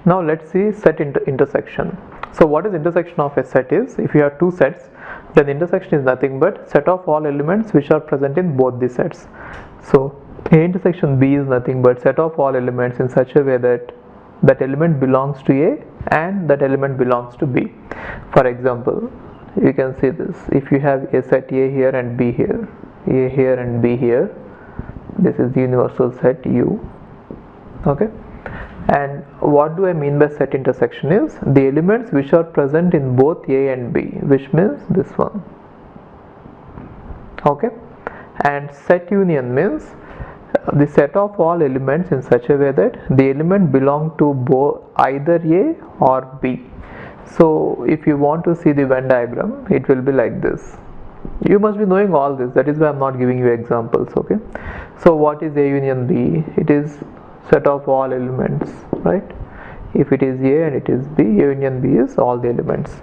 Now let's see set intersection. So what is intersection of a set is, if you have two sets, then intersection is nothing but set of all elements which are present in both the sets. So A intersection B is nothing but set of all elements in such a way that that element belongs to A and that element belongs to B. For example, you can see this. If you have a set A here and B here, A here and B here, this is the universal set U. Okay. And what do I mean by set intersection is the elements which are present in both A and B, which means this one. Okay. And set union means the set of all elements in such a way that the element belong to both either A or B. So if you want to see the Venn diagram, it will be like this. You must be knowing all this, that is why I am not giving you examples. Okay. So what is A union B? It is set of all elements, right? If it is A and it is B, A union B is all the elements.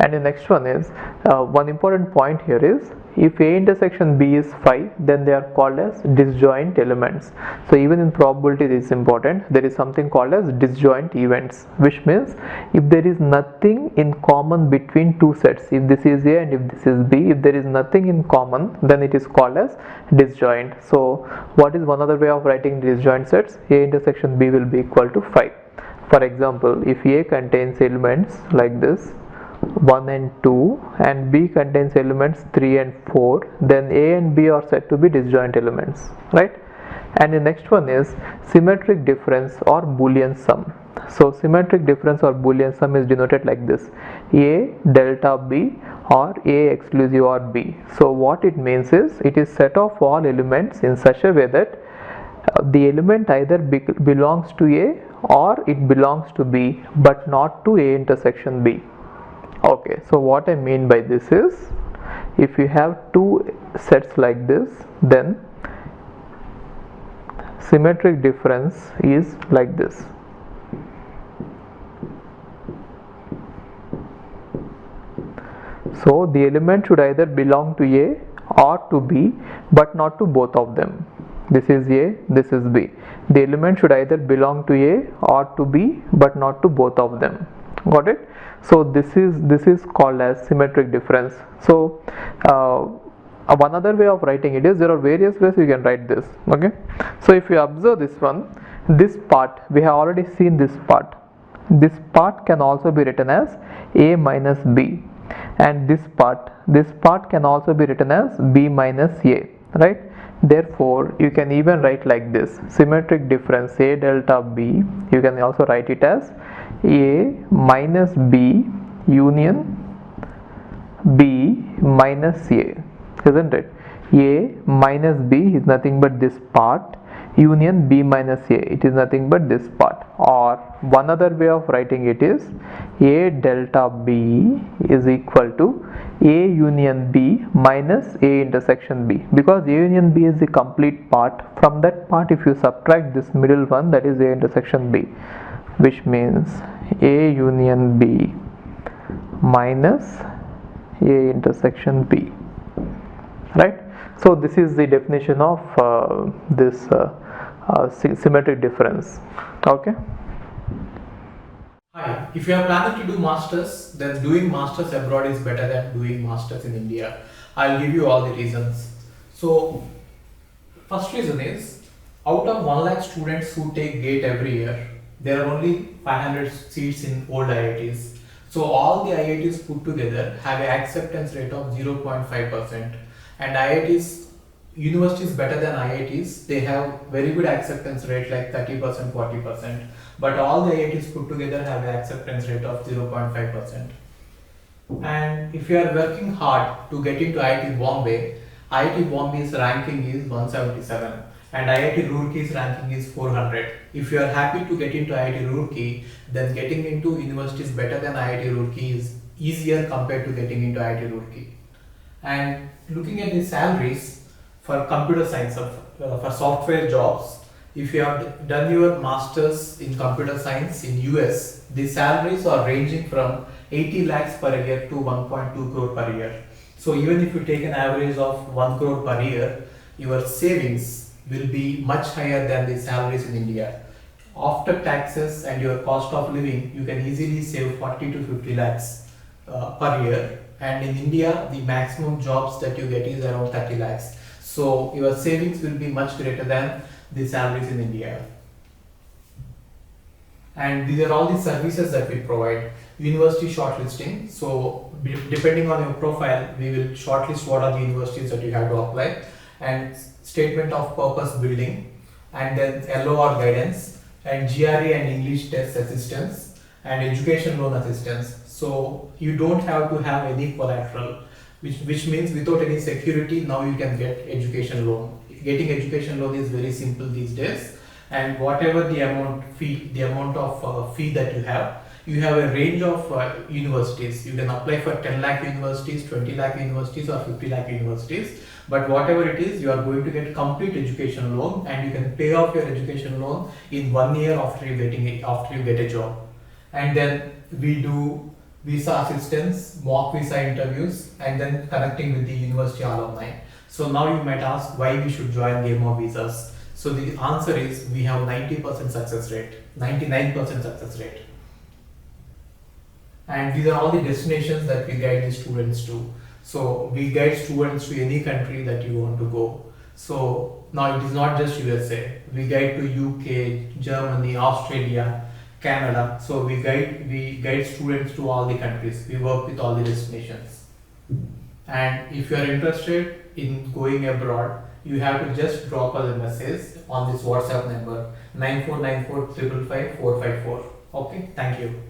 And the next one is, one important point here is, if A intersection B is 5, then they are called as disjoint elements. So even in probability this is important, there is something called as disjoint events, which means if there is nothing in common between two sets, if this is A and if this is B, if there is nothing in common, then it is called as disjoint. So what is one other way of writing disjoint sets? A intersection B will be equal to 5. For example, if A contains elements like this 1 and 2 and B contains elements 3 and 4, then A and B are said to be disjoint elements, right? And the next one is symmetric difference or Boolean sum. So symmetric difference or Boolean sum is denoted like this: A delta B or A exclusive or B. So what it means is, it is set of all elements in such a way that the element either belongs to A or it belongs to B, but not to A intersection B. Okay, so what I mean by this is, if you have two sets like this, then symmetric difference is like this. So the element should either belong to A or to B, but not to both of them. This is A, this is B. The element should either belong to A or to B, but not to both of them. Got it? So this is called as symmetric difference. So one other way of writing it is, there are various ways you can write this. Okay. So if you observe this one, this part we have already seen this part. This part can also be written as A minus B, and this part can also be written as B minus A, right? Therefore you can even write like this: symmetric difference A delta B, you can also write it as A minus B union B minus A, isn't it? A minus B is nothing but this part, union B minus A, it is nothing but this part. Or one other way of writing it is, A delta B is equal to A union B minus A intersection B, because A union B is the complete part. From that part, if you subtract this middle one, that is A intersection B, which means A union B minus A intersection B, right? So this is the definition of this symmetric difference. Okay. Hi, if you are planning to do masters, then doing masters abroad is better than doing masters in India. I'll give you all the reasons. So first reason is, out of 1 lakh students who take GATE every year, there are only 500 seats in old IITs. So all the IITs put together have an acceptance rate of 0.5%, and IITs, universities better than IITs, they have very good acceptance rate like 30%, 40%, but all the IITs put together have an acceptance rate of 0.5%. And if you are working hard to get into IIT Bombay's ranking is 177 and IIT Roorkee's ranking is 400. If you are happy to get into IIT Roorkee, then getting into universities better than IIT Roorkee is easier compared to getting into IIT Roorkee. And looking at the salaries for computer science, for software jobs, if you have done your masters in computer science in US, the salaries are ranging from 80 lakhs per year to 1.2 crore per year. So even if you take an average of 1 crore per year, your savings will be much higher than the salaries in India. after taxes and your cost of living, you can easily save 40 to 50 lakhs per year. And in India, the maximum jobs that you get is around 30 lakhs. So your savings will be much greater than the salaries in India. And these are all the services that we provide. University shortlisting. So depending on your profile, we will shortlist what are the universities that you have to apply, and statement of purpose building, and then LOR guidance, and GRE and English test assistance, and education loan assistance. So you don't have to have any collateral, which means without any security, now you can get education loan. Getting education loan is very simple these days. And whatever the amount of fee that you have a range of universities. You can apply for 10 lakh universities, 20 lakh universities, or 50 lakh universities. But whatever it is, you are going to get complete education loan, and you can pay off your education loan in 1 year after you get a job. And then we do visa assistance, mock visa interviews, and then connecting with the university alumni. So now you might ask why we should join Game of Visas. So the answer is we have 90% success rate, 99% success rate. And these are all the destinations that we guide the students to. So we guide students to any country that you want to go. So now it is not just USA. We guide to UK, Germany, Australia, Canada. So we guide students to all the countries. We work with all the destinations. And if you are interested in going abroad, you have to just drop us a message on this WhatsApp number 9494 555 454. Okay, thank you.